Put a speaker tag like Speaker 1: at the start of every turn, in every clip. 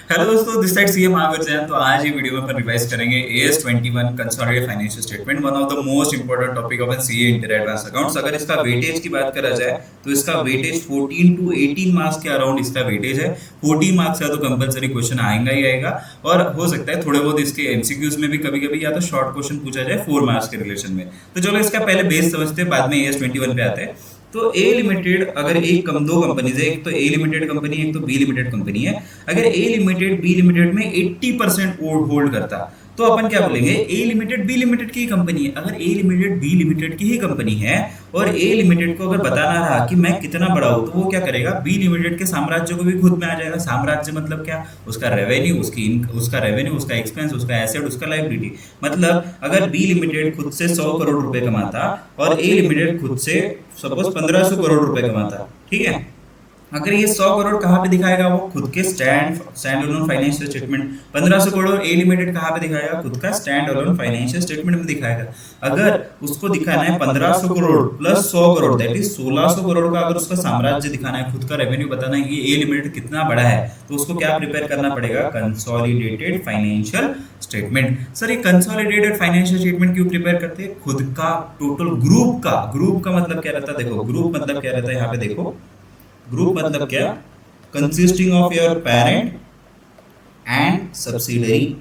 Speaker 1: Hello दोस्तों, this side CM Aamir Jain. तो आज ये वीडियो में अपन रिवाइज करेंगे AS21 consolidated financial statement, one of the most important topic of an CA inter advance accounts. अगर इसका वेटेज की बात करा जाए तो इसका वेटेज 14 टू 18 मार्क्स के अराउंड इसका वेटेज है। 14 मार्क्स का तो कंपलसरी क्वेश्चन आएगा ही आएगा, और हो सकता है थोड़े बहुत इसके एमसीक्यूज में भी कभी कभी या तो शॉर्ट क्वेश्चन पूछा जाए 4 मार्क्स के रिलेशन में। तो चलो इसका पहले बेस समझते हैं, बाद में AS21 पे आते हैं। तो ए लिमिटेड अगर एक कम दो कंपनीज है, एक तो ए लिमिटेड कंपनी है, एक तो बी लिमिटेड कंपनी है। अगर ए लिमिटेड बी लिमिटेड में 80% होल्ड करता तो अपन क्या बोलेंगे, ए लिमिटेड बी लिमिटेड की ही कंपनी है। अगर ए लिमिटेड बी लिमिटेड की ही कंपनी है और ए लिमिटेड को अगर बताना रहा कि मैं कितना बड़ा हूं, तो वो क्या करेगा, बी लिमिटेड के साम्राज्य को भी खुद में आ जाएगा। साम्राज्य मतलब क्या, उसका रेवेन्यू, उसका एक्सपेंस, उसका एसेट, उसका लायबिलिटी। मतलब अगर बी लिमिटेड खुद से 100 करोड़ रुपए कमाता और ए लिमिटेड खुद से सपोज 1500 करोड़ रुपए कमाता, ठीक है। अगर ये 100 करोड़ कहाँ पे दिखाएगा, वो खुद के stand alone financial statement. 1500 crore A limited कहाँ पे दिखाएगा, खुद का स्टैंड अलोन फाइनेंशियल स्टेटमेंट में दिखाएगा। अगर उसको दिखाना है 1500 crore plus 100 crore, that is 1600 crore का अगर उसका साम्राज्य दिखाना है, खुद का रेवेन्यू बताना है कि ए लिमिटेड कितना बड़ा है, तो उसको क्या प्रिपेयर करना पड़ेगा, कंसोलिडेटेड फाइनेंशियल स्टेटमेंट। सर ये कंसोलिडेटेड फाइनेंशियल स्टेटमेंट क्यों प्रिपेयर करते हैं, खुद का टोटल ग्रुप का मतलब क्या रहता है, देखो ग्रुप मतलब क्या रहता है, यहाँ पे देखो ग्रुप मतलब क्या, consisting of your parent and subsidiary,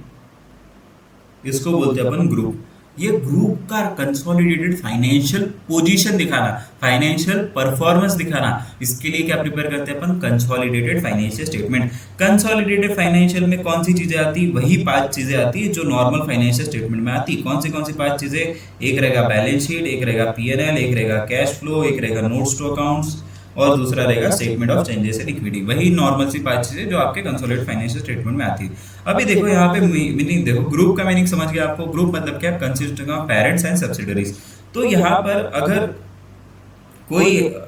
Speaker 1: इसको बोलते हैं अपन ग्रुप। ये ग्रुप का कंसोलिडेटेड फाइनेंशियल पोजीशन दिखाना, फाइनेंशियल परफॉर्मेंस दिखाना, इसके लिए क्या प्रिपेयर करते हैं अपन, consolidated financial statement. Consolidated financial में कौन सी चीजें आती, वही 5 चीजें आती है जो नॉर्मल फाइनेंशियल स्टेटमेंट में आती। कौन सी 5 चीजें, एक रहेगा बैलेंस शीट, एक रहेगा पीएनएल, एक रहेगा कैश फ्लो, एक रहेगा नोट्स टू अकाउंट्स, और दूसरा रहेगा statement of changes in equity. वही नॉर्मल सी 5 चीजें जो आपके कंसोलिडेटेड फाइनेंशियल स्टेटमेंट में आती है। अभी देखो यहाँ पे मीनिंग देखो, ग्रुप का मीनिंग समझ गया आपको। ग्रुप मतलब क्या, consisting of parents and subsidiaries. तो यहाँ पर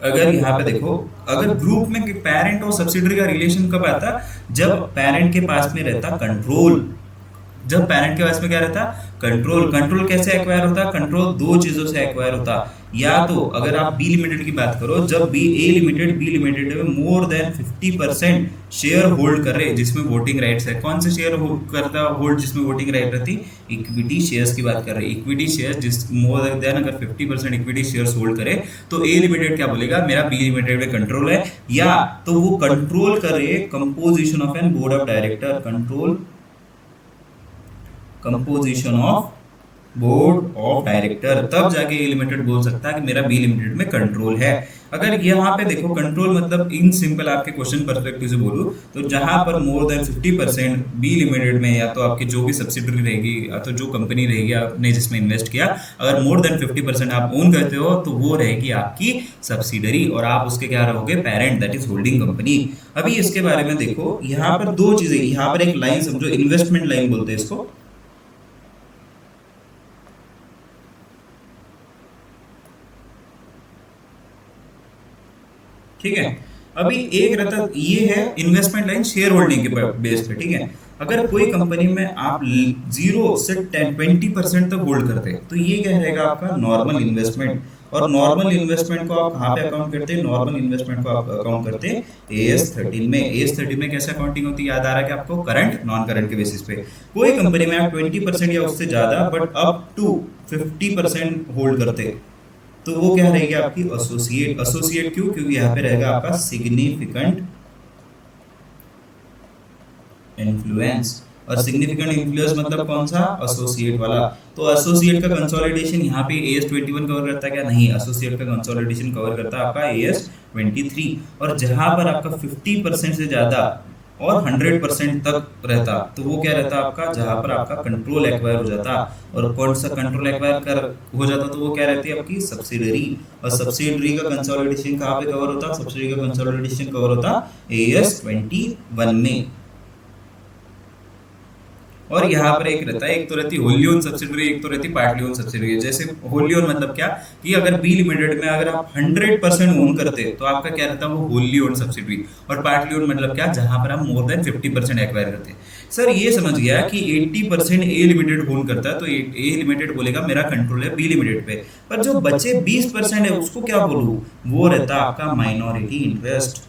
Speaker 1: अगर यहाँ पे देखो, अगर ग्रुप में पेरेंट और सब्सिडरी का रिलेशन कब आता, जब पेरेंट के पास में रहता कंट्रोल। जब पेरेंट के पास में क्या रहता, कंट्रोल कैसे एक्वायर होता, कंट्रोल 2 चीजों से एक्वायर होता। या तो अगर आप बी लिमिटेड की बात करो, जब बी लिमिटेड में मोर देन 50% शेयर होल्ड कर रहे जिसमें वोटिंग राइट्स है। कौन से शेयर करता होल्ड जिसमें वोटिंग राइट रहती, इक्विटी शेयर्स की बात कर रहे हैं। इक्विटी शेयर जिस मोर देन अगर 50% इक्विटी शेयर्स होल्ड करे तो ए लिमिटेड क्या बोलेगा, मेरा बी लिमिटेड में कंट्रोल है। या तो वो कंट्रोल करे composition of an board of director, composition of board of director, तब जाके ए लिमिटेड बोल सकता है कि मेरा बी लिमिटेड में कंट्रोल है। अगर यहाँ पे देखो कंट्रोल मतलब इन सिंपल आपके क्वेश्चन पर्सपेक्टिव से बोलूं तो जहां पर मोर देन 50% बी लिमिटेड में, या तो आपकी जो भी सब्सिडरी रहेगी या तो जो कंपनी रहेगी आपने जिसमें इन्वेस्ट किया, अगर मोर देन 50% आप ओन करते हो तो वो रहेगी आपकी सब्सिडरी, और आप उसके क्या रहोगे, parent, that is holding company. अभी इसके बारे में देखो, यहाँ पर 2 चीजें, यहाँ पर एक लाइन समझो, इन्वेस्टमेंट लाइन बोलते हैं इसको। ठीक है, अभी एक रहता, ये है इन्वेस्टमेंट लाइन शेयर होल्डिंग के बेस पे, ठीक है। अगर कोई कंपनी में आप 0 से 20% तक होल्ड करते हैं तो ये क्या रहेगा आपका नॉर्मल इन्वेस्टमेंट। और नॉर्मल इन्वेस्टमेंट को आप कहाँ पे अकाउंट करते हैं, नॉर्मल इन्वेस्टमेंट को आप अकाउंट करते हैं AS13 में। AS13 में कैसे अकाउंटिंग होती है, याद आ रहा है कि आपको, करंट नॉन करंट के बेसिस पे। कोई कंपनी में आप 20% या उससे ज्यादा बट अप टू 50% होल्ड करते हैं तो वो क्या रहेगी आपकी एसोसिएट क्यों, क्योंकि यहाँ पे रहेगा आपका सिग्निफिकेंट इन्फ्लुएंस। और सिग्निफिकेंट इन्फ्लुएंस मतलब कौन सा, एसोसिएट वाला। तो एसोसिएट का कंसोलिडेशन यहाँ पे AS21 कवर करता है क्या, नहीं, एसोसिएट का कंसोलिडेशन कवर करता है आपका AS23। और जहां पर आपका 50% से ज्यादा और 100% तक रहता तो वो क्या रहता आपका, जहां पर आपका कंट्रोल एक्वायर हो जाता। और कौन सा कंट्रोल एक्वायर कर हो जाता तो वो क्या रहती है आपकी सब्सिडरी। और सब्सिडरी का कंसोलिडेशन कहाँ पे कवर होता, सब्सिडरी का कंसोलिडेशन कवर होता AS21 में। और यहाँ पर एक रहता है, एक तो रहती होली ओन सब्सिडरी, एक तो रहती पार्टली ओन सब्सिडरी। जैसे होली ओन मतलब क्या, कि अगर बी लिमिटेड में अगर आप 100% ओन करते तो आपका क्या रहता है, वो होली ओन सब्सिडरी। और पार्टली ओन मतलब क्या, जहां पर आप मोर देन 50% एक्वायर करते। सर ये समझ गया कि 80% ए लिमिटेड ओन करता है तो ए लिमिटेड बोलेगा मेरा कंट्रोल है बी लिमिटेड पे, पर जो बचे 20% है उसको क्या बोलूं, वो रहता आपका माइनॉरिटी इंटरेस्ट।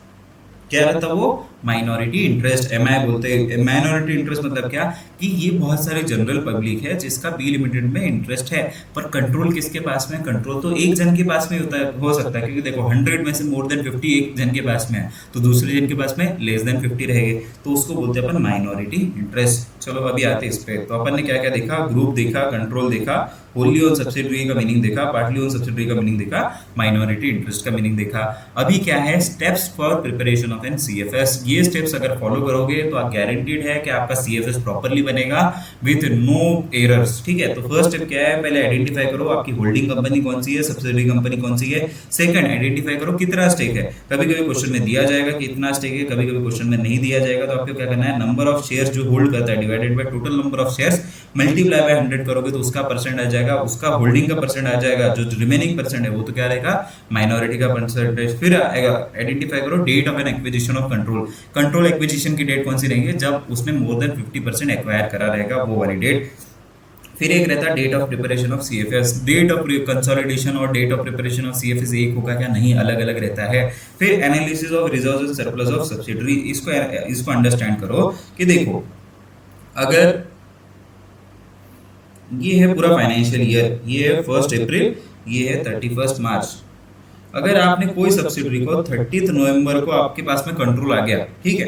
Speaker 1: क्या रहता वो, माइनॉरिटी इंटरेस्ट, एमआई बोलते हैं। माइनॉरिटी इंटरेस्ट मतलब क्या, कि ये बहुत सारे जनरल पब्लिक है जिसका बी लिमिटेड में इंटरेस्ट है, पर कंट्रोल किसके पास में, कंट्रोल तो एक जन के पास में होता है, हो सकता है, क्योंकि देखो 100 में से मोर देन 50 एक जन के पास में है, तो दूसरे जन के पास में लेस देन 50 रहेंगे, तो उसको बोलते हैं अपन माइनॉरिटी इंटरेस्ट। चलो अभी आते हैं इस पे। तो अपन ने क्या क्या देखा, ग्रुप देखा, कंट्रोल देखा, होली ओन सब्सिडरी का मीनिंग देखा, पार्टली ओन सब्सिडरी का मीनिंग देखा, माइनॉरिटी इंटरेस्ट का मीनिंग देखा। अभी क्या है, steps for preparation of an CFS. ये स्टेप्स अगर फॉलो करोगे तो आप गारंटीड है कि आपका सीएफएस प्रॉपर्ली बनेगा विद नो एरर्स। ठीक है, तो फर्स्ट स्टेप क्या है, पहले आइडेंटिफाई करो आपकी होल्डिंग कंपनी कौन सी है, सब्सिडरी कंपनी कौन सी है। सेकंड, आइडेंटिफाई करो कितना स्टेक है। कभी कभी क्वेश्चन में दिया जाएगा कि इतना स्टेक है, कभी कभी क्वेश्चन में नहीं दिया जाएगा, तो आपको क्या करना है, नंबर ऑफ शेयर्स जो होल्ड करता है divided by total number of shares multiply by 100 करोगे तो उसका परसेंट आ जाएगा, उसका होल्डिंग का परसेंट आ जाएगा, जो रिमेनिंग परसेंट है वो तो क्या रहेगा, माइनॉरिटी का परसेंटेज। फिर आएगा आइडेंटिफाई करो date of an acquisition of control. Control acquisition की डेट कौन सी रहेगी, जब उसने मोर देन 50% एक्वायर करा रहेगा, वो वाली डेट। फिर एक रहता है date of preparation of CFS. Date of consolidation और date of preparation of CFS एक होगा क्या, नहीं, अलग अलग रहता है। फिर analysis of reserves and surplus of subsidiary. इसको अंडरस्टैंड करो कि देखो, अगर ये है पूरा फाइनेंशियल ईयर, ये है 1 अप्रैल, ये है 31 मार्च। अगर आपने कोई सब्सिडरी को 30 नवंबर को आपके पास में कंट्रोल आ गया, ठीक है,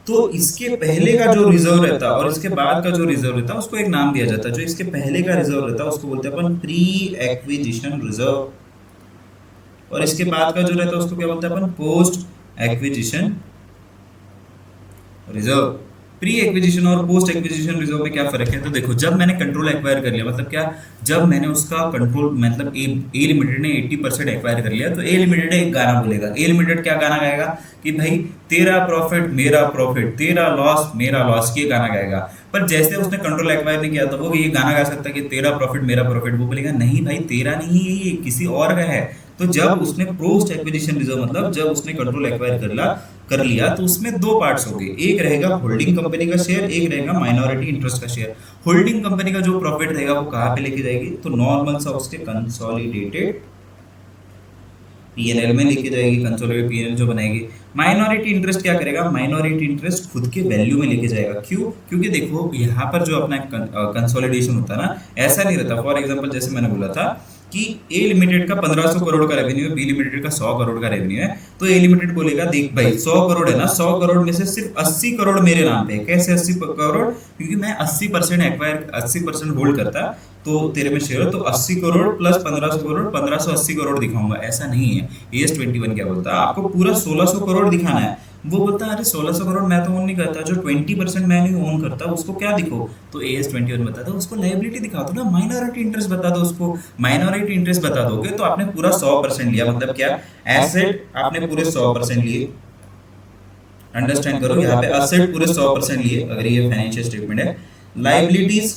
Speaker 1: तो इसके पहले का जो रिजर्व रहता है और इसके बाद का जो रिजर्व रहता है उसको एक नाम दिया जाता है। जो इसके पहले का रिजर्व रहता है उसको बोलते हैं अपन प्री एक्विजिशन रिजर्व, और इसके बाद का जो रहता है उसको क्या बोलते हैं अपन, post acquisition reserve. Pre acquisition और पोस्ट एक्विजिशन रिजर्व में क्या फर्क है, तो देखो, जब मैंने कंट्रोल एक्वायर कर लिया, मतलब क्या, जब मैंने उसका कंट्रोल, मतलब ए लिमिटेड ने 80% एक्वायर कर लिया, तो ए लिमिटेड एक गाना बोलेगा। ए लिमिटेड क्या गाना गाएगा कि भाई तेरा प्रॉफिट मेरा प्रॉफिट, तेरा लॉस मेरा लॉस, ये गाना गाएगा। पर जैसे उसने कंट्रोल एक्वायर नहीं किया तो वो ये गाना गा सकता है कि तेरा प्रॉफिट मेरा प्रॉफिट, वो बोलेगा नहीं भाई तेरा नहीं है, ये किसी और का है। तो जब उसने पोस्ट एक्विजिशन रिजर्व, मतलब जब उसने कंट्रोल एक्वायर कर लिया तो उसमें दो पार्ट्स हो गए, एक रहेगा होल्डिंग कंपनी का शेयर, एक रहेगा माइनॉरिटी इंटरेस्ट का शेयर। होल्डिंग कंपनी का जो प्रॉफिट रहेगा वो कहाँ पे लेके जाएगी, तो नॉर्मल सा उसके कंसोलिडेटेड पीएनएल में लेके जाएगी, कंसोलिडेटेड पीएनएल जो बनाएगी। माइनॉरिटी इंटरेस्ट क्या करेगा, माइनॉरिटी इंटरेस्ट खुद के वैल्यू में लेके जाएगा। क्यों, क्योंकि देखो यहाँ पर जो अपना कंसोलिडेशन होता है ना, ऐसा नहीं रहता। फॉर एग्जांपल जैसे मैंने बोला था कि ए लिमिटेड का 1500 करोड़ का रेवेन्यू है, बी लिमिटेड का 100 करोड़ का रेवेन्यू है, तो ए लिमिटेड बोलेगा देख भाई 100 करोड़ है ना, 100 करोड़ में से सिर्फ 80 करोड़ मेरे नाम पे है। कैसे 80 करोड़, क्योंकि मैं 80% एक्वायर, 80% होल्ड करता, तो तेरे में शेयर, तो 80 करोड़ प्लस 1500 करोड़, 1580 करोड़ दिखाऊंगा। ऐसा नहीं है। AS21 क्या बोलता है, आपको पूरा 1600 करोड़ दिखाना है। वो बोलता है अरे 1600 करोड़ मैं तो ओन नहीं करता, जो 20% मैं नहीं ओन करता उसको क्या दिखो, तो AS21 बता दो, उसको लायबिलिटी दिखा दो ना, माइनॉरिटी इंटरेस्ट बता दो उसको। माइनॉरिटी इंटरेस्ट बता दोगे तो आपने पूरा 100% लिया, मतलब क्या, एसेट आपने पूरे 100% लिए। अंडरस्टैंड करो, यहाँ पे एसेट पूरे 100% लिए अगर ये फाइनेंशियल स्टेटमेंट है, लायबिलिटीज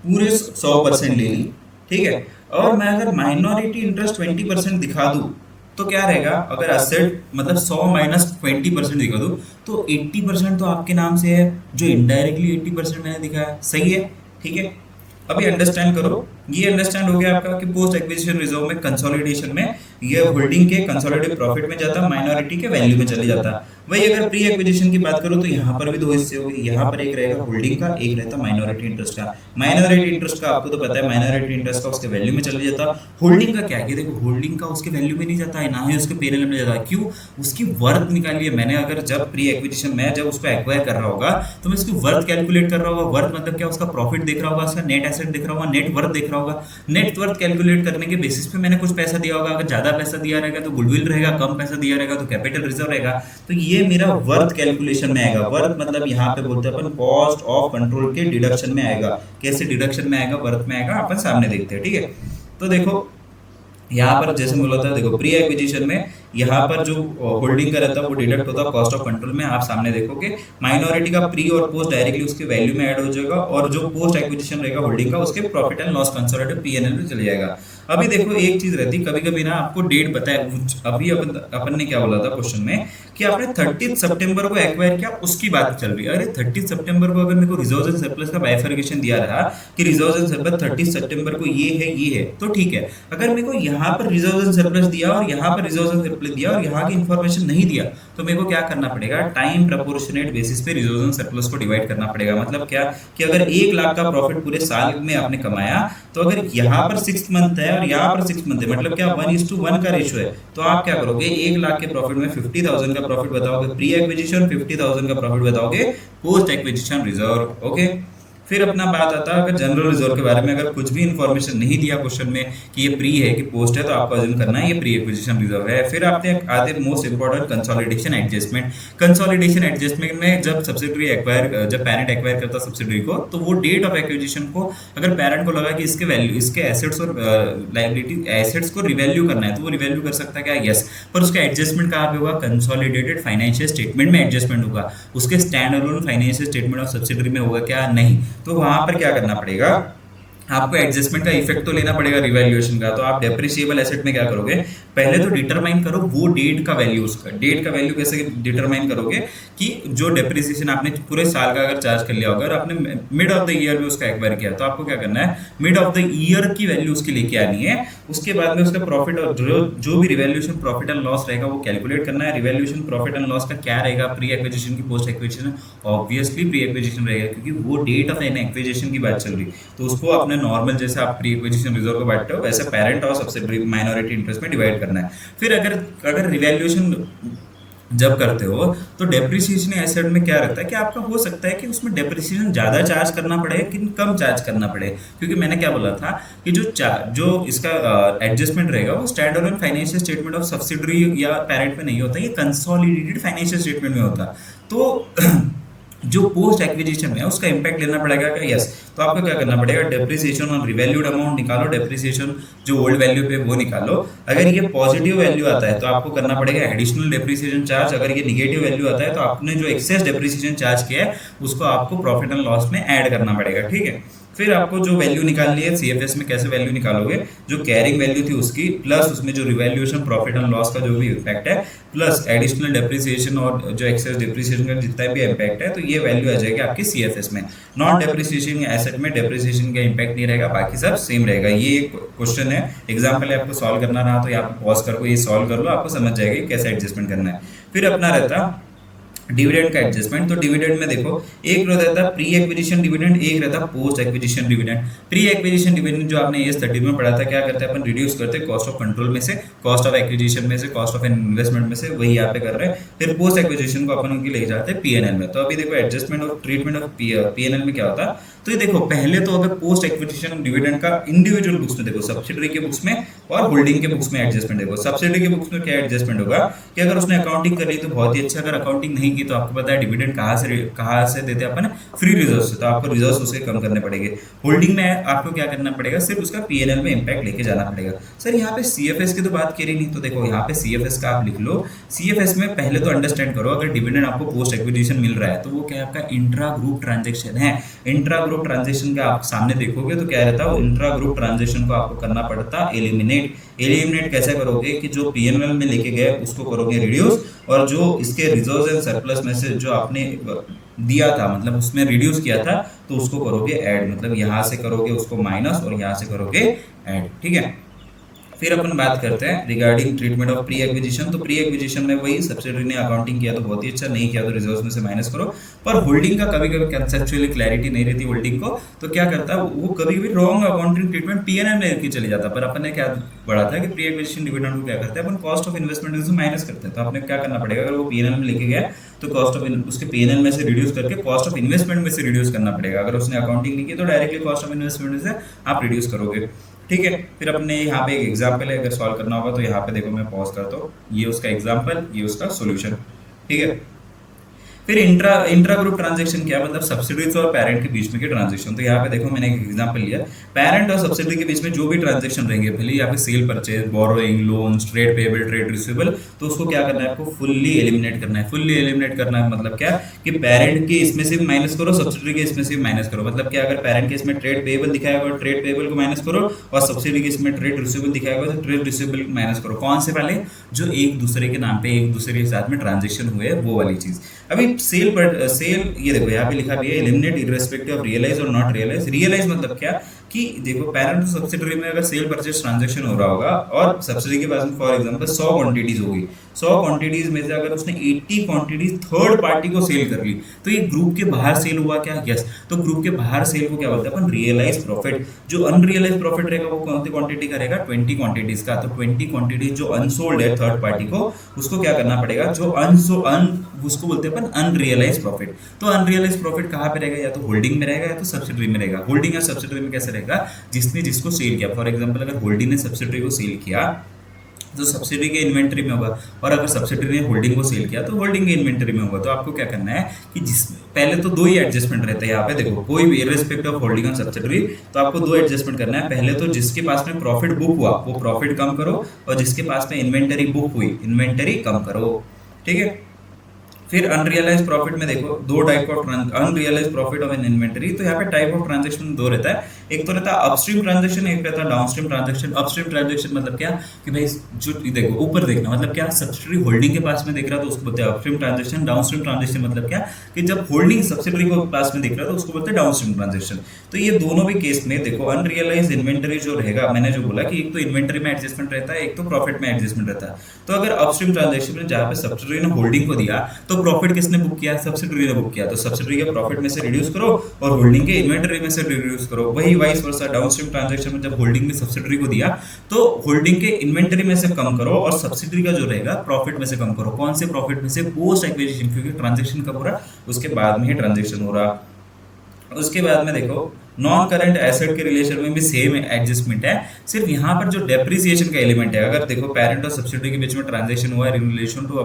Speaker 1: पूरे 100% ले ली, ठीक है। और मैं अगर माइनॉरिटी इंटरेस्ट 20% दिखा दूं तो क्या रहेगा, अगर एसेट मतलब 100 माइनस 20% दिखा दूं तो 80% तो आपके नाम से है, जो इनडायरेक्टली 80% मैंने दिखाया, सही है, ठीक है। अभी अंडरस्टैंड करो, ये अंडरस्टैंड हो गया आपका कि पोस्ट एक्विजिशन रिजर्व में कंसोलिडेशन में ये होल्डिंग के कंसोलिडेटेड प्रॉफिट में जाता, माइनॉरिटी के वैल्यू में चले जाता। वही अगर प्री एक्विजिशन की बात करो तो यहाँ पर भी दो हिस्से हो गए, यहाँ पर एक रहेगा होल्डिंग का, एक रहता माइनॉरिटी इंटरेस्ट का। माइनॉरिटी इंटरेस्ट का आपको तो पता है, माइनॉरिटी इंटरेस्ट का उसके वैल्यू में चले जाता। होल्डिंग का क्या है, देखो होल्डिंग का उसके वैल्यू में नहीं जाता है, ना ही उसके पीएनएल में जाता है। क्यों, उसकी वर्थ निकाली है मैंने। अगर जब प्री एक्विजिशन में जब उसको एक्वायर कर रहा होगा तो मैं उसकी वर्थ कैलकुलेट कर रहा होगा। वर्थ मतलब क्या, उसका प्रॉफिट देख रहा होगा, उसका नेट एसेट देख रहा होगा, नेट वर्थ देख रहा होगा। नेट वर्थ कैलकुलेट करने के बेसिस पे मैंने कुछ पैसा दिया होगा, अगर ज्यादा पैसा दिया रहेगा तो गुडविल रहेगा, कम पैसा दिया रहेगा तो कैपिटल रिजर्व रहेगा। तो ये मेरा वर्थ कैलकुलेशन में आएगा। वर्थ मतलब यहाँ पे बोलते हैं अपन कॉस्ट ऑफ कंट्रोल के डिडक्शन में आएगा। कैसे डिडक्शन में आएगा, वर्थ में आएगा, अपन सामने देखते हैं, ठीक है। तो देखो यहाँ पर जैसे बोला था, देखो प्री एक्विजिशन में यहाँ पर जो होल्डिंग का रहता है वो डिडक्ट होता है कॉस्ट ऑफ कंट्रोल में। आप सामने देखोगे माइनॉरिटी का प्री और पोस्ट डायरेक्टली उसके वैल्यू में ऐड हो जाएगा, और जो पोस्ट एक्विजिशन रहेगा होल्डिंग का उसके profit and loss consolidated PNL में चले जाएगा। अभी देखो एक चीज रहती, कभी कभी ना आपको डेट पता है। अभी अपन ने क्या बोला था क्वेश्चन में कि आपने 30 सितंबर को एक्वायर किया, उसकी बात चल रही है। अरे 30 सितंबर को अगर मेरे को रिजर्व्स एंड सरप्लस का बाइफरकेशन दिया रहा कि रिजर्व्स एंड सरप्लस 30 सितंबर को ये है तो ठीक है। अगर मेरे को यहाँ पर रिजर्व्स एंड सरप्लस दिया और यहाँ पर रिजर्व्स एंड सरप्लस दिया और यहाँ की इंफॉर्मेशन नहीं दिया, तो मेरे को क्या करना पड़ेगा, टाइम प्रोपोर्शनेट बेसिस पे रिजर्व्स एंड सरप्लस को डिवाइड करना पड़ेगा। मतलब क्या कि अगर 1 लाख का प्रॉफिट पूरे साल में आपने कमाया, तो अगर यहाँ पर 6 मंथ है और यहाँ पर 6 मंथ है, मतलब क्या 1:1 का रेशियो है, तो आप क्या करोगे, 1 लाख के प्रॉफिट में 50,000 का प्रॉफिट बताओगे प्री एक्विजिशन, 50,000 का प्रॉफिट बताओगे पोस्ट एक्विजिशन रिजर्व। ओके, फिर अपना बात आता है अगर जनरल रिजर्व के बारे में अगर कुछ भी इंफॉर्मेशन नहीं दिया क्वेश्चन में कि ये प्री है कि पोस्ट है, तो आपको अज्यूम करना है ये प्री एक्विजिशन रिजर्व है। फिर आपने आते most important consolidation adjustment. Consolidation adjustment में जब सब्सिडरी एक्वायर, जब पेरेंट एक्वायर करता सब्सिडरी को, तो वो डेट ऑफ एक्विजिशन को अगर पेरेंट को लगा कि इसके वैल्यू, इसके एसेट्स और लायबिलिटी, एसेट्स को रिवैल्यू करना है, तो वो रिवैल्यू कर सकता है क्या, यस। पर उसका एडजस्टमेंट कहाँ पे होगा, कंसोलिडेटेड फाइनेंशियल स्टेटमेंट में एडजस्टमेंट होगा। उसके stand alone financial statement of subsidiary में होगा क्या, नहीं। तो वहां पर क्या करना पड़ेगा, आपको एडजस्टमेंट का इफेक्ट तो लेना पड़ेगा रिवैल्यूएशन का। तो आप डेप्रिसिएबल एसेट में क्या करोगे, पहले तो डिटरमाइन करो वो डेट का वैल्यू, उसका डेट का वैल्यू कैसे डिटरमाइन करोगे कि जो डेप्रिसिएशन आपने पूरे साल का अगर चार्ज कर लिया होगा और आपने मिड ऑफ द ईयर में उसका एक्वायर किया, तो आपको क्या करना है, मिड ऑफ द ईयर की वैल्यू उसकी लेके आनी है। उसके बाद में उसका प्रॉफिट और जो भी रिवैल्यूएशन प्रॉफिट एंड लॉस रहेगा वो कैलकुलेट करना है। रिवैल्यूएशन प्रॉफिट एंड लॉस का क्या रहेगा, प्री एक्विजिशन की post acquisition, obviously pre acquisition रहेगा क्योंकि वो डेट ऑफ एन एक्विजिशन की बात चल रही। तो उसको अपने नॉर्मल जैसे आप प्री एक्विजिशन रिजर्व को बांटते हो वैसे पेरेंट और सब्सिडरी माइनॉरिटी इंटरेस्ट में डिवाइड करना है। फिर अगर रिवैल्यूएशन जब करते हो तो डेप्रिसिएशन एसेट में क्या रहता है कि आपका हो सकता है कि उसमें डेप्रिसिएशन ज़्यादा चार्ज करना पड़े कि कम चार्ज करना पड़े, क्योंकि मैंने क्या बोला था कि जो इसका एडजस्टमेंट रहेगा वो stand alone financial statement of subsidiary या पेरेंट में नहीं होता, ये कंसोलिडेटेड फाइनेंशियल स्टेटमेंट में होता। तो जो पोस्ट एक्विजिशन है उसका इंपैक्ट लेना पड़ेगा क्या, यस। तो आपको क्या करना पड़ेगा, डेप्रिसिएशन और रिवैल्यूड अमाउंट निकालो, डेप्रिसिएशन जो ओल्ड वैल्यू पे वो निकालो। अगर ये पॉजिटिव वैल्यू आता है तो आपको करना पड़ेगा एडिशनल डेप्रिसिएशन चार्ज। अगर ये निगेटिव वैल्यू आता है तो आपने जो एक्सेस डेप्रिसिएशन चार्ज किया है उसको आपको प्रॉफिट एंड लॉस में ऐड करना पड़ेगा, ठीक है। फिर आपको जो वैल्यू निकालनी है सीएफएस में कैसे वैल्यू निकालोगे, जो कैरिंग वैल्यू थी उसकी प्लस उसमें जो रिवैल्यूएशन प्रॉफिट एंड लॉस का जो भी इफेक्ट है प्लस एडिशनल डेप्रिसिएशन और जो एक्सेस डेप्रिसिएशन का जितना भी इम्पैक्ट है, तो ये वैल्यू आ जाएगी आपकी सीएफएस में। नॉन डेप्रिसिएशन एसेट में डेप्रिसिएशन का इम्पैक्ट नहीं रहेगा, बाकी सब सेम रहेगा। ये एक क्वेश्चन है, एग्जाम्पल है, आपको सॉल्व करना रहा तो यहाँ पे पॉज करके ये सॉल्व कर लो, आपको समझ जाएगा कैसे एडजस्टमेंट करना है। फिर अपना रहता डिविडेंड का एडजस्टमेंट। तो डिविडेंड में देखो एक रहता है प्री एक्विजिशन डिविडेंड, एक रहता है post acquisition dividend. Pre acquisition dividend जो आपने एस 30 में पढ़ा था, क्या करते हैं अपन, रिड्यूस करते हैं कॉस्ट ऑफ कंट्रोल में से, कॉस्ट ऑफ एक्विजिशन में से, कॉस्ट ऑफ इन्वेस्टमेंट में से, वही यहाँ पे कर रहे हैं। फिर पोस्ट एक्विजिशन को अपन उनकी ले जाते हैं पीएनएल में। तो अभी देखो adjustment of treatment of PNL में क्या होता है, तो ये देखो पहले तो अगर पोस्ट एक्विजिशन डिविडेंड का इंडिविजुअल बुक्स में देखो, सब्सिडरी के बुक्स में और होल्डिंग के बुक्स में एडजस्टमेंट देखो। सब्सिडरी के बुक्स में क्या एडजस्टमेंट होगा कि अगर उसने अकाउंटिंग कर ली तो बहुत ही अच्छा, अगर अकाउंटिंग नहीं की तो आपको पता है डिविडेंड कहाँ से देते हैं अपन, फ्री रिजर्व से, तो आपको रिजर्व उसके कम करने पड़ेंगे। होल्डिंग में आपको क्या करना पड़ेगा, सिर्फ उसका पीएनएल में इंपैक्ट लेके जाना पड़ेगा। सर यहाँ पे सीएफएस की तो बात करी नहीं, तो देखो यहाँ पे सीएफएस का आप लिख लो। सीएफएस में पहले तो अंडरस्टैंड करो, अगर डिविडेंड आपको पोस्ट एक्विजिशन मिल रहा है तो वो क्या है, आपका इंट्रा ग्रुप ट्रांजेक्शन है। इंट्रा ग्रुप ट्रांजेक्शन का आप सामने देखोगे तो क्या रहता है, इंट्रा ग्रुप ट्रांजेक्शन को आपको करना पड़ता एलिमिनेट कैसे करोगे कि जो पीएनएल में लेके गए उसको करोगे रिड्यूस, और जो इसके रिजर्व्स एंड सरप्लस में से जो आपने दिया था, मतलब उसमें रिड्यूस किया था, तो उसको करोगे ऐड, मतलब यहाँ से करोगे उसको माइनस और यहाँ से करोगे ऐड, ठीक है। फिर अपन बात करते हैं regarding treatment of pre acquisition. तो प्री एक्विजिशन में वही सब्सिडरी ने अकाउंटिंग किया तो बहुत ही अच्छा, नहीं किया तो रिजर्व्स में से माइनस करो। पर होल्डिंग का कभी कभी कंसेप्चुअली क्लैरिटी नहीं रहती होल्डिंग को, तो क्या करता है वो कभी कभी रॉन्ग अकाउंटिंग ट्रीटमेंट पीएनएल में लेके चले जाता। पर अपन ने क्या बढ़ा था कि प्री एक्विजिशन डिविडेंड को क्या करते हैं अपन, कॉस्ट ऑफ इन्वेस्टमेंट से माइनस करते हैं। तो आपने क्या करना पड़ेगा, अगर वो पीएनएल में लेके गया तो कॉस्ट ऑफ उसके पीएनएल में से रिड्यूस करके कॉस्ट ऑफ इन्वेस्टमेंट में से रिड्यूस करना पड़ेगा। अगर उसने अकाउंटिंग नहीं की तो डायरेक्टली कॉस्ट ऑफ इन्वेस्टमेंट से आप रिड्यूस करोगे, ठीक है। फिर अपने यहाँ पे एक एग्जाम्पल है, अगर सॉल्व करना होगा तो यहाँ पे देखो मैं पॉज करता हूँ, ये उसका एग्जाम्पल, ये उसका सोल्यूशन, ठीक है। फिर इंट्रा इंट्रा ग्रुप ट्रांजेक्शन क्या मतलब सब्सिडीज और पेरेंट के बीच में के ट्रांजेक्शन। तो यहाँ पे देखो मैंने एक एग्जांपल लिया, पेरेंट और सब्सिडी के बीच में जो भी ट्रांजेक्शन रहेंगे, भले यहाँ पे cell purchase, borrowing, loan, trade payable, trade receivable, तो उसको क्या करना है आपको फुल्ली एलिमिनेट करना है। फुल्ली एलिमिनेट करना है मतलब क्या कि पेरेंट के इसमें से भी माइनस करो, सब्सिडी के इसमें से भी माइनस करो। मतलब क्या, अगर पेरेंट के इसमें ट्रेड पेबल दिखाया हुआ, ट्रेड पेबल को माइनस करो, और सब्सिडी के इसमें ट्रेड रिसीवेबल दिखाया हुआ तो ट्रेड रिसीवेबल को माइनस करो। कौन से वाले, जो एक दूसरे के नाम पे एक दूसरे के साथ में ट्रांजेक्शन हुए वो वाली चीज। अभी सेल पर सेल, ये देखो यहाँ पे लिखा भी है एलिमिनेट इररेस्पेक्टिव ऑफ रियलाइज और नॉट रियलाइज। रियलाइज मतलब क्या कि देखो पेरेंट और सब्सिडरी में अगर सेल परचेज ट्रांजैक्शन हो रहा होगा और सब्सिडी के पास में फॉर एग्जांपल 100 क्वांटिटीज होगी, 100 क्वांटिटीज में से अगर उसने 80 क्वांटिटीज थर्ड पार्टी को सेल कर ली तो ये ग्रुप के बाहर सेल हुआ क्या? यस। तो ग्रुप के बाहर सेल को क्या बोलते हैं अपन? Realise profit. जो अनरियलाइज प्रॉफिट रहेगा वो कौन सी क्वांटिटी का रहेगा? 20 क्वांटिटीज का। तो 20 क्वांटिटीज जो अनसोल्ड है थर्ड पार्टी को, उसको क्या करना पड़ेगा? जो उसको बोलते हैं अपन अनरियलाइज प्रॉफिट। तो अनरियलाइज प्रॉफिट कहाँ पे रहेगा? या तो होल्डिंग में रहेगा या तो सब्सिडरी में रहेगा। होल्डिंग या सब्सिडरी में कैसे रहेगा? जिसने जिसको सेल किया, फॉर एग्जांपल अगर होल्डिंग ने सब्सिडरी को सेल किया तो सब्सिडी के इन्वेंटरी में होगा, और अगर सब्सिडी ने होल्डिंग को सेल किया तो होल्डिंग के इन्वेंटरी में होगा। तो आपको क्या करना है कि जिस पहले तो दो ही एडजस्टमेंट रहते हैं यहाँ पे, देखो कोई भी इररिस्पेक्टिव ऑफ होल्डिंग और सब्सिडरी, तो आपको दो एडजस्टमेंट करना है। पहले तो जिसके पास में प्रॉफिट बुक हुआ वो प्रॉफिट कम करो, और जिसके पास में इन्वेंटरी बुक हुई इन्वेंटरी कम करो, ठीक है। फिर अनरियलाइज प्रॉफिट में देखो दो type of unrealise profit of an inventory. तो यहाँ पे टाइप ऑफ ट्रांजैक्शन दो रहता है, एक तो रहता है अपस्ट्रीम ट्रांजैक्शन, एक रहता है डाउनस्ट्रीम ट्रांजैक्शन। अपस्ट्रीम ट्रांजैक्शन मतलब क्या कि भाई जो देखो ऊपर देखना, मतलब क्या सब्सिडरी होल्डिंग के पास में दिख रहा तो उसको बोलते हैं अपस्ट्रीम ट्रांजैक्शन। डाउनस्ट्रीम ट्रांजैक्शन मतलब क्या कि जब होल्डिंग सब्सिडरी को पास में दिख रहा तो उसको बोलते हैं डाउनस्ट्रीम ट्रांजैक्शन। तो ये दोनों भी केस में देखो अनरियलाइज इन्वेंटरी जो रहेगा, मैंने जो बोला कि एक तो इन्वेंटरी में एडजस्टमेंट रहता है, एक तो प्रॉफिट में एडजस्टमेंट रहता है। तो अगर अपस्ट्रीम ट्रांजैक्शन में जहां पे सब्सिडरी ने होल्डिंग को दिया तो प्रॉफिट किसने बुक किया? सब्सिडरी ने बुक किया। तो सब्सिडरी के प्रॉफिट में से रिड्यूस करो और होल्डिंग के इन्वेंटरी में से रिड्यूस करो। वही वाइस वर्सा डाउनस्ट्रीम ट्रांजैक्शन में जब होल्डिंग ने सब्सिडरी को दिया तो होल्डिंग के इन्वेंटरी में से कम करो और सब्सिडरी का जो रहेगा प्रॉफिट में से कम करो। कौन से प्रॉफिट में से? पोस्ट एक्विजिशन, क्योंकि ट्रांजैक्शन कब हो रहा? उसके बाद में ही ट्रांजैक्शन हो रहा। उसके बाद में देखो नॉन करंट एसेट के रिलेशन में भी सेम एडजस्टमेंट है, सिर्फ यहाँ पर जो डेप्रिसिएशन का एलिमेंट है। अगर देखो पेरेंट और सब्सिडी के बीच में ट्रांजैक्शन हुआ है इन रिलेशन टू,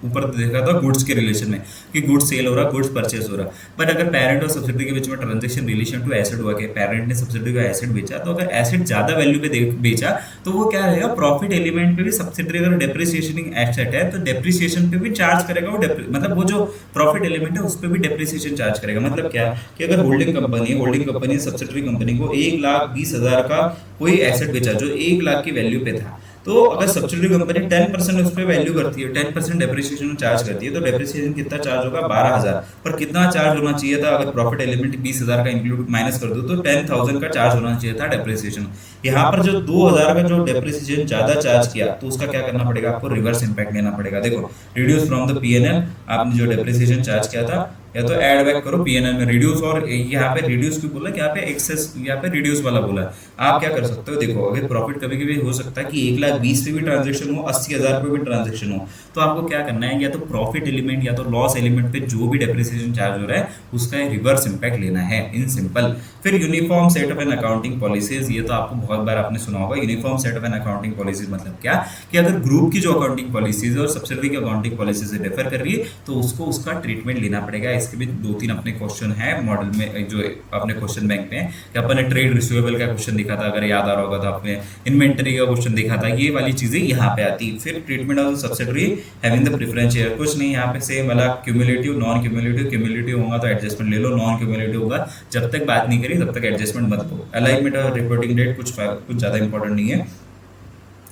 Speaker 1: ऊपर देखा था गुड्स के रिलेशन में कि गुड्स सेल हो रहा, गुड्स परचेस हो रहा। बट अगर पेरेंट और सब्सिडी के बीच में ट्रांजैक्शन रिलेशन टू एसेट हुआ कि पेरेंट ने सब्सिडी का एसेट बेचा, तो अगर एसेट ज्यादा वैल्यू पे बेचा तो वो क्या रहेगा? प्रॉफिट एलिमेंट पे भी सब्सिडी अगर डेप्रिसिएशनिंग एसेट है तो डेप्रिसिएशन पे भी चार्ज करेगा वो, मतलब वो जो प्रॉफिट एलिमेंट है उस पर भी डेप्रिसिएशन चार्ज करेगा। मतलब क्या कि अगर होल्डिंग कंपनी सब्सिडरी कंपनी को 1,20,000 का कोई एसेट बेचा जो 1 लाख की वैल्यू पे था, तो अगर सब्सिडरी कंपनी 10% उस पर वैल्यू करती है, 10% डेप्रिसिएशन चार्ज करती है, तो डेप्रिसिएशन कितना चार्ज होगा? 12,000। पर कितना चार्ज होना चाहिए था? अगर प्रॉफिट एलिमेंट 20,000 का इंक्लूड माइनस कर दो तो 10,000 का चार्ज होना चाहिए था डेप्रिसिएशन। यहाँ पर जो 2,000 का जो डेप्रिसिएशन ज्यादा चार्ज किया तो उसका क्या करना पड़ेगा? आपको रिवर्स इंपैक्ट लेना पड़ेगा। देखो रिड्यूस फ्रॉम द पीएनएल, आपने जो डेप्रिसिएशन चार्ज किया था या तो ऐड बैक करो पीएनएल में रिड्यूस, और यहाँ पे रिड्यूस क्यों बोला? यहाँ पे एक्सेस, यहाँ पे रिड्यूस वाला बोला। आप क्या कर सकते हो? देखो अगर प्रॉफिट कभी कभी हो सकता है कि 1,20,000 पे भी ट्रांजेक्शन हो, 80,000 पे भी ट्रांजेक्शन हो, तो आपको क्या करना है? या तो प्रॉफिट एलिमेंट या तो लॉस एलिमेंट पे जो भी डेप्रिसिएशन चार्ज हो रहा है उसका रिवर्स इंपैक्ट लेना है, इन सिंपल। फिर uniform set of an accounting policies, ये तो आपको बहुत बार आपने सुना होगा। Uniform set of an accounting policies मतलब क्या कि अगर ग्रुप की जो अकाउंटिंग पॉलिसीज और सब्सिडरी की अकाउंटिंग पॉलिसी से डिफर कर रही है तो उसको उसका ट्रीटमेंट लेना पड़ेगा। इसके भी 2-3 अपने क्वेश्चन है मॉडल में, जो अपने क्वेश्चन बैंक में है कि अपन ने ट्रेड रिसीवेबल का क्वेश्चन दिखा था, अगर याद आ रहा होगा तो आपने इन्वेंटरी का क्वेश्चन दिखा था, ये वाली चीजें यहाँ पे आती। फिर treatment of subsidiary having the preference share, कुछ नहीं यहाँ पे सेम वाला क्यूमुलेटिव, नॉन क्यूमुलेटिव। क्यूमुलेटिव होगा तो एडजस्टमेंट ले लो, नॉन क्यूमुलेटिव होगा जब तक बात नहीं करी तब तक एडजस्टमेंट मत लो। अलाइनमेंट और रिपोर्टिंग डेट कुछ ज्यादा इंपॉर्टेंट नहीं है।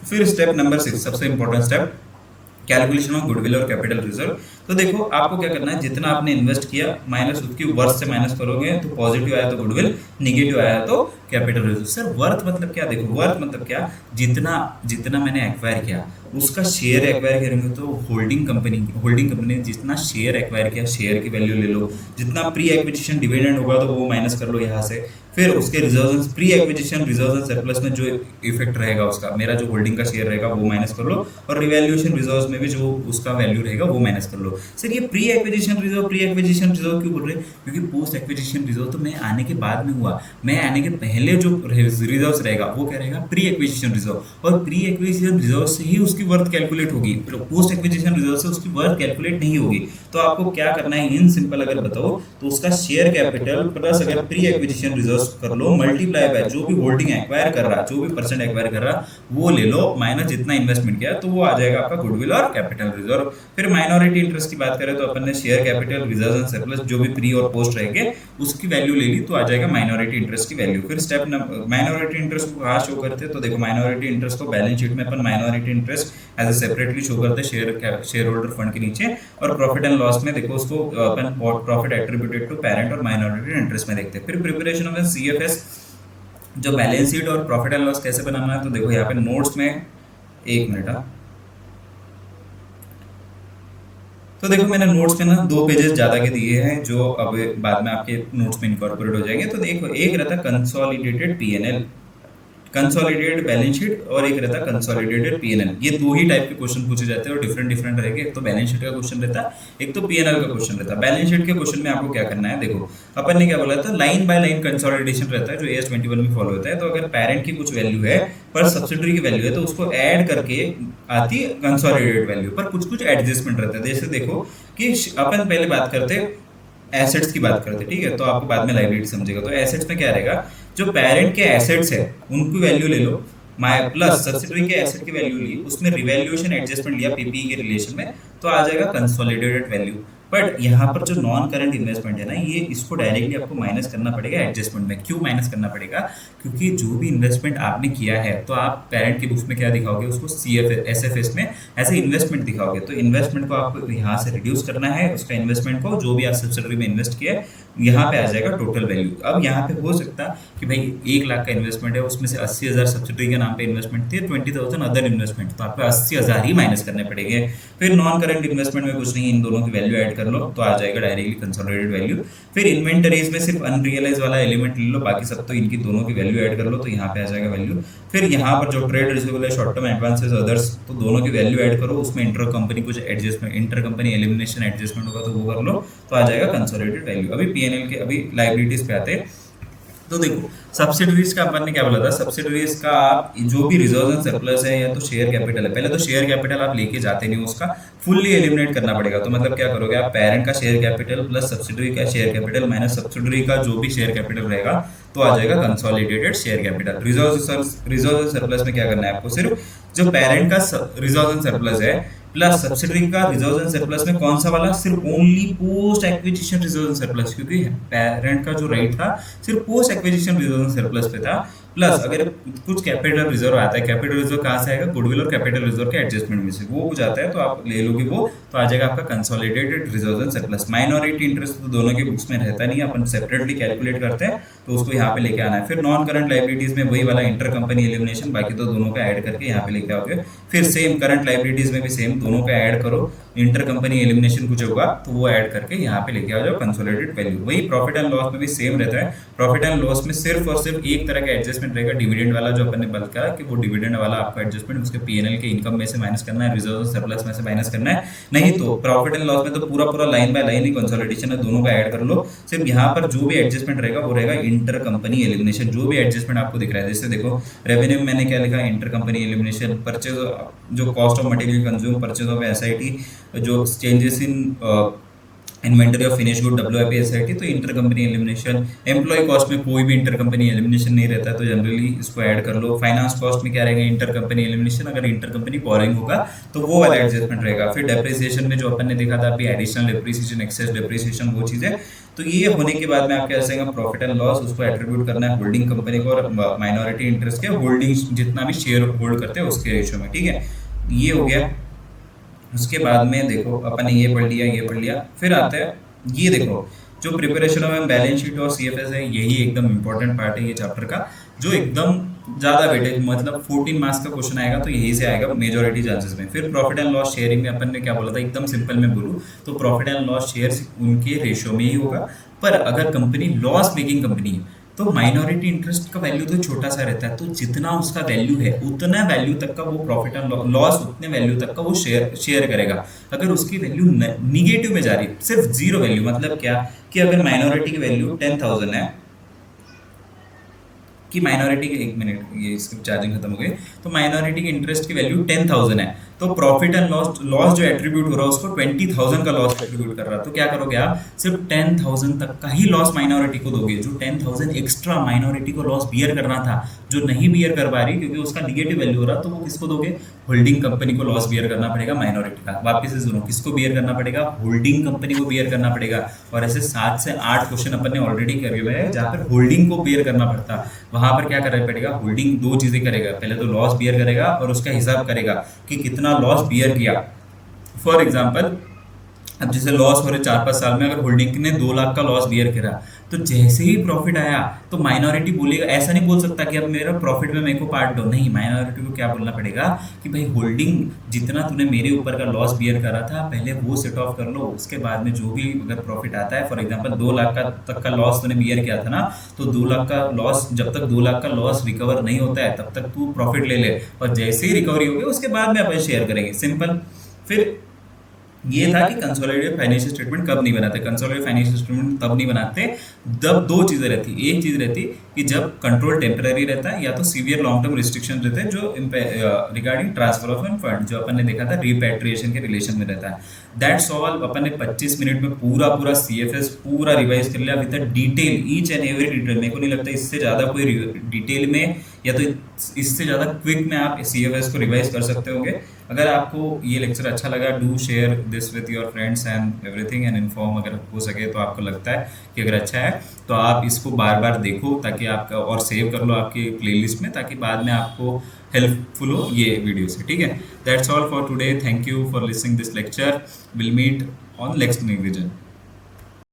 Speaker 1: फिर स्टेप नंबर 6 सबसे important step, calculation of goodwill और कैपिटल रिजर्व। तो देखो आपको क्या करना है, जितना आपने इन्वेस्ट किया माइनस उसकी वर्थ से माइनस करोगे, तो पॉजिटिव आया तो गुडविल, नेगेटिव आया तो कैपिटल रिजर्व। सर वर्थ मतलब क्या? देखो वर्थ मतलब क्या, जितना मैंने एक्वायर किया उसका शेयर एक्वायर करेंगे तो होल्डिंग कंपनी ने जितना शेयर एक्वायर किया शेयर की वैल्यू ले लो, जितना प्री एक्विजिशन डिविडेंड होगा तो वो माइनस कर लो यहाँ से, फिर उसके reserve pre acquisition reserve and surplus में जो इफेक्ट रहेगा उसका, मेरा जो होल्डिंग का शेयर रहेगा वो माइनस कर लो, और रिवैल्यूएशन रिजर्व में भी जो उसका वैल्यू रहेगा वो माइनस कर लो। सर ये प्री एक्विजिशन रिजर्व क्यों बोल रहे हैं? क्योंकि पोस्ट एक्विजिशन रिजर्व तो मैं आने के बाद में हुआ, मैं आने के पहले जो रिजर्व रहेगा वो क्या रहेगा? प्री एक्विजिशन रिजर्व, और प्री एक्विजिशन रिजर्व से ही उसकी वर्थ कैलकुलेट होगी, पोस्ट एक्विजिशन रिजर्व से उसकी वर्थ कैलकुलेट नहीं होगी। तो आपको क्या करना है, इन सिंपल अगर बताओ तो उसका शेयर कैपिटल प्लस अगर प्री एक्विजिशन रिजर्व कर लो, मल्टीप्लाई बाय जो भी होल्डिंग एक्वायर कर रहा, जो भी परसेंट एक्वायर कर रहा वो ले लो, माइनस जितना इन्वेस्टमेंट किया, तो वो आ जाएगा आपका गुडविल और कैपिटल रिजर्व। फिर माइनॉरिटी इंटरेस्ट की बात करें तो अपन ने share capital reserve and surplus जो भी प्री और पोस्ट रहेंगे उसकी वैल्यू ले ली, तो आ जाएगा माइनॉरिटी इंटरेस्ट की वैल्यू। फिर स्टेप माइनॉरिटी इंटरेस्ट को कहाँ शो करते हैं? तो देखो माइनॉरिटी इंटरेस्ट को बैलेंस शीट में अपन minority interest as a separately show करते हैं शेयर होल्डर फंड के नीचे, और प्रॉफिट एंड लॉस में देखो उसको अपन प्रॉफिट एट्रीब्यूटेड टू पेरेंट और माइनॉरिटी इंटरेस्ट में देखते हैं। फिर प्रिपरेशन ऑफ सीएफएस जो बैलेंस शीट और प्रॉफिट एंड लॉस कैसे बनाना है, तो देखो यहाँ पे नोट्स में, एक मिनट, तो देखो मैंने नोट्स में ना 2 पेजेस ज्यादा के दिए हैं जो अब बाद में आपके नोट्स में इनकॉर्पोरेट हो जाएंगे। तो देखो एक रहता consolidated PNL, consolidated balance sheet, और एक रहता कंसोलिडेटेड पीएनएल। ये 2 ही टाइप के क्वेश्चन पूछे जाते हैं और डिफरेंट रहेंगे। एक तो बैलेंस शीट का क्वेश्चन रहता है, एक तो पीएनएल का क्वेश्चन रहता है। बैलेंस शीट के क्वेश्चन में आपको क्या करना है, देखो अपन ने क्या बोला था, लाइन बाय लाइन कंसोलिडेशन रहता है जो AS 21 में फॉलो होता है। तो अगर पेरेंट की कुछ वैल्यू है पर सब्सिडरी की वैल्यू है तो उसको ऐड करके आती है कंसोलिडेटेड वैल्यू, पर कुछ एडजस्टमेंट रहता है। जैसे देखो कि अपन पहले बात करते एसेट्स की बात करते, ठीक है, तो आपको बाद में लायबिलिटी समझेगा। तो एसेट्स में क्या रहेगा, जो पेरेंट के एसेट्स है उनकी वैल्यू ले लो, माय प्लस सब्सिडरी के एसेट की वैल्यू ली, उसमें रिवैल्यूएशन एडजस्टमेंट लिया पीपीई के रिलेशन में, तो आ जाएगा कंसोलिडेटेड वैल्यू। बट यहाँ पर जो नॉन करंट इन्वेस्टमेंट है ना, ये इसको डायरेक्टली आपको माइनस करना पड़ेगा एडजस्टमेंट में। क्यों माइनस करना पड़ेगा? क्योंकि जो भी इन्वेस्टमेंट आपने किया है तो आप पेरेंट की बुक्स में क्या दिखाओगे, उसको एसएफएस में ऐसे इन्वेस्टमेंट दिखाओगे। तो इन्वेस्टमेंट को आपको यहाँ से रिड्यूस करना है, उसका इन्वेस्टमेंट को जो भी आप सब्सिडरी में इन्वेस्ट किया है, यहाँ पे आ जाएगा टोटल वैल्यू। अब यहाँ पे हो सकता कि भाई 1 लाख का इन्वेस्टमेंट है, उसमें से 80,000 सब्सिडरी के नाम पे इन्वेस्टमेंट थी, 20,000 अदर इन्वेस्टमेंट, तो आपको 80,000 ही माइनस करने पड़ेंगे। फिर नॉन करंट इन्वेस्टमेंट में कुछ नहीं, इन दोनों की वैल्यू ऐड कर लो तो आ जाएगा डायरेक्टली कंसोलिडेटेड वैल्यू। फिर इन्वेंटरीज में सिर्फ अनरियलाइज वाला एलिमेंट ले लो, बाकी सब तो इनकी दोनों की वैल्यू ऐड कर लो, तो यहाँ पे आ जाएगा वैल्यू। फिर यहाँ पर जो ट्रेड रिसीवेबल है, शॉर्ट टर्म एडवांसेस, अदर्स, तो दोनों की वैल्यू ऐड करो, उसमें इंटर कंपनी कुछ adjustment, inter company elimination adjustment होगा तो वो कर लो, तो आ जाएगा कंसोलिडेटेड वैल्यू। अभी पीएनएल के अभी लायबिलिटीज पे आते हैं। तो देखो सब्सिडरीज का अपन ने क्या बोला था, सब्सिडरीज का आप जो भी रिजर्व एंड सरप्लस है या तो शेयर कैपिटल है, पहले तो शेयर कैपिटल आप लेके जाते नहीं, उसका फुल्ली एलिमिनेट करना पड़ेगा। तो मतलब क्या करोगे आप, पेरेंट का शेयर कैपिटल प्लस सब्सिडरी का शेयर कैपिटल माइनस सब्सिडरी का जो भी शेयर कैपिटल रहेगा, तो आ जाएगा consolidated share capital. Reserve and surplus में क्या करना है आपको, सिर्फ जो पेरेंट का रिजर्व एंड सरप्लस है प्लस सब्सिडरी का रिजर्व एंड सरप्लस में कौन सा वाला, सिर्फ only post acquisition reserve and surplus, क्योंकि पेरेंट का जो राइट था सिर्फ post acquisition reserve and surplus पे था। प्लस अगर कुछ कैपिटल रिजर्व आता है, कैपिटल रिजर्व कहाँ से आएगा, गुडविल और कैपिटल रिजर्व के एडजस्टमेंट में से वो कुछ आता है, तो आप ले लोगे वो, तो आ जाएगा आपका consolidated reserve and surplus. Minority interest तो दोनों के बुक्स में रहता नहीं है, अपन सेपरेटली कैलकुलेट करते हैं, तो उसको यहाँ पे लेके आना है। फिर नॉन करंट लाइबिलिटीज में वही वाला इंटर कंपनी एलिमिनेशन, बाकी तो दोनों का ऐड करके यहाँ पे लेके आओगे। फिर सेम करंट लाइबिलिटीज में भी सेम दोनों का ऐड करो, इंटर कंपनी एलिमिनेशन कुछ होगा तो वो ऐड करके यहाँ पे लेके आ जाओ कंसोलिडेटेड वैल्यू। वही प्रॉफिट एंड लॉस में भी सेम रहता है। प्रॉफिट एंड लॉस में सिर्फ और सिर्फ एक तरह का एडजस्टमेंट रहेगा, डिविडेंड वाला, जो अपन ने बात करा कि वो डिविडेंड वाला आपको एडजस्टमेंट उसके पीएनएल के इनकम में से माइनस करना है, रिजर्व सरप्लस में से माइनस करना है। नहीं तो प्रॉफिट एंड लॉस में तो पूरा line by line he consolidation है, दोनों का ऐड कर लो। सिर्फ यहाँ पर जो भी एडजस्टमेंट रहेगा वो रहेगा इंटर कंपनी एलिमिनेशन, जो भी एडजस्टमेंट आपको दिख रहा है। जैसे देखो रेवेन्यू में मैंने क्या लिखा, इंटर कंपनी एलिमिनेशन, परचेज जो cost of material consume, purchase of SIT, जो changes in inventory of finish good WIP SIT, तो inter company elimination. Employ cost में कोई भी इंटर कंपनी एलिमिनेशन नहीं रहता, तो जनरली इसको ऐड कर लो। फाइनेंस कॉस्ट में क्या रहेगा, इंटर कंपनी एलिमिनेशन, अगर इंटर कंपनी बोरिंग होगा तो वो वाला एडजस्टमेंट रहेगा। फिर डेप्रिसिएशन में जो अपन ने देखा था अभी, एडिशनल डेप्रिसिएशन, एक्सेस डेप्रिसिएशन, वो चीजें। तो ये होने के बाद में आप क्या करेंगे, प्रॉफिट एंड लॉस उसको एट्रीब्यूट करना है होल्डिंग कंपनी को और माइनॉरिटी इंटरेस्ट के होल्डिंग जितना भी शेयर होल्ड करते हैं उसके रेशियो में, ठीक है। ये हो गया। उसके बाद में देखो अपन ने ये पढ़ लिया, फिर आता है ये देखो जो प्रिपरेशन ऑफ बैलेंस शीट और सीएफएस है, यही एकदम इंपॉर्टेंट पार्ट है ये चैप्टर का, जो एकदम ज्यादा वेटेज, मतलब 14 मार्क्स का क्वेश्चन आएगा तो यही से आएगा मेजॉरिटी चांसेस में। फिर प्रॉफिट एंड लॉस शेयरिंग में अपन ने क्या बोला था, एकदम सिंपल में बोलूं तो प्रॉफिट एंड लॉस शेयर उनके रेशियो में ही होगा, पर अगर कंपनी लॉस मेकिंग कंपनी है तो माइनॉरिटी इंटरेस्ट का वैल्यू तो छोटा सा रहता है, तो जितना उसका वैल्यू है उतना वैल्यू तक का वो प्रॉफिट एंड लॉस उतने वैल्यू तक का वो शेयर करेगा। अगर उसकी वैल्यू निगेटिव में जा रही है, सिर्फ जीरो वैल्यू, मतलब क्या कि अगर माइनॉरिटी की वैल्यू 10,000 है, कि माइनॉरिटी के, एक मिनट ये इसकी चार्जिंग खत्म हो गई, तो माइनॉरिटी की इंटरेस्ट की वैल्यू 10,000 है, तो प्रॉफिट एंड लॉस लॉस जो एट्रीब्यूट हो रहा है उसको 20,000 का लॉस एट्रीब्यूट कर रहा है। तो क्या करोगे आप, सिर्फ 10,000 तक का ही लॉस माइनॉरिटी को दोगे। जो 10,000 एक्स्ट्रा माइनॉरिटी को लॉस बियर करना था, जो नहीं बियर कर पा रही क्योंकि उसका निगेटिव वैल्यू हो रहा, तो वो किसको दोगे, होल्डिंग कंपनी को लॉस बियर करना पड़ेगा माइनॉरिटी का। वापिस से सुनो, किसको बियर करना पड़ेगा, होल्डिंग कंपनी को बियर करना पड़ेगा। और ऐसे 7 से 8 क्वेश्चन अपन ने ऑलरेडी करे हुए हैं जहाँ पर होल्डिंग को बियर करना पड़ता, वहां पर क्या करना पड़ेगा, होल्डिंग दो चीजें करेगा, पहले तो लॉस बियर करेगा और उसका हिसाब करेगा कि कितना लॉस बियर किया। फॉर एग्जाम्पल, अब जैसे लॉस हो रहे 4-5 साल में, अगर होल्डिंग ने 2 लाख का लॉस बियर करा, तो जैसे ही प्रॉफिट आया तो माइनॉरिटी बोलेगा, ऐसा नहीं बोल सकता कि अब मेरा प्रॉफिट में मेरे को पार्ट दो, नहीं, माइनॉरिटी को क्या बोलना पड़ेगा कि भाई होल्डिंग जितना तूने मेरे ऊपर का लॉस बियर करा था पहले वो सेट ऑफ कर लो, उसके बाद में जो भी अगर प्रॉफिट आता है, फॉर एग्जांपल 2 लाख का तक का लॉस तूने बियर किया था ना, तो 2 लाख का लॉस, जब तक 2 लाख का लॉस रिकवर नहीं होता है तब तक तू प्रॉफिट ले ले, और जैसे ही रिकवरी होगी उसके बाद में अपन शेयर करेंगे, सिंपल। फिर ये था कि कंसोलिडेटेड फाइनेंशियल स्टेटमेंट कब नहीं बनाते, कंसोलिडेटेड फाइनेंशियल स्टेटमेंट तब नहीं बनाते जब दो चीजें रहती, एक चीज रहती कि जब कंट्रोल टेम्पररी रहता है या तो सीवियर लॉन्ग टर्म रिस्ट्रिक्शन रहते हैं जो रिगार्डिंग ट्रांसफर ऑफ फंड, जो अपन ने देखा था रिपैट्रिएशन के रिलेशन में रहता है। That's all. अपन ने 25 मिनट में पूरा सीएफएस पूरा रिवाइज कर लिया with detail, each and every detail. मेरे को नहीं लगता इससे ज्यादा कोई डिटेल में या तो इससे ज्यादा क्विक में आप सीएफएस को रिवाइज कर सकते होंगे। अगर आपको ये लेक्चर अच्छा लगा, do share this with your friends and everything and inform, अगर हो सके तो आपको लगता है कि अगर अच्छा है तो आप इसको बार बार देखो ताकि आपका, और सेव कर लो आपकी प्लेलिस्ट में ताकि बाद में आपको हेल्पफुल हो ये वीडियो से, ठीक है। That's all for today, thank you for listening this lecture, will meet on next revision.